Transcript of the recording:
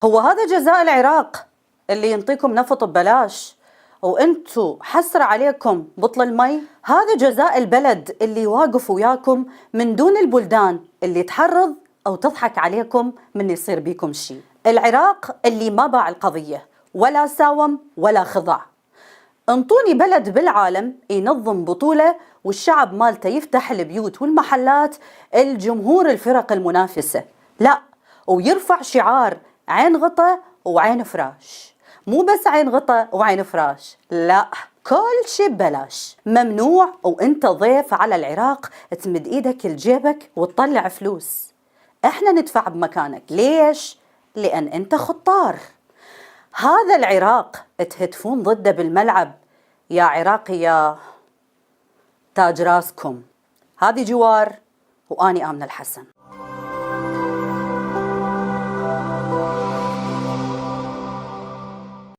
هو هذا جزاء العراق اللي ينطيكم نفط ببلاش وانتو حسرة عليكم بطل المي؟ هذا جزاء البلد اللي واقف وياكم من دون البلدان اللي تحرض أو تضحك عليكم من يصير بيكم شيء. العراق اللي ما باع القضية ولا ساوم ولا خضع. انطوني بلد بالعالم ينظم بطولة والشعب مالته يفتح البيوت والمحلات الجمهور الفرق المنافسة، لا، ويرفع شعار عين غطا وعين فراش. مو بس عين غطا وعين فراش، لا، كل شي ببلاش، ممنوع وانت ضيف على العراق تمد ايدك لجيبك وتطلع فلوس. احنا ندفع بمكانك. ليش؟ لان انت خطار. هذا العراق تهتفون ضده بالملعب يا عراقي يا تاج راسكم. هذه جوار واني آمنة الحسن.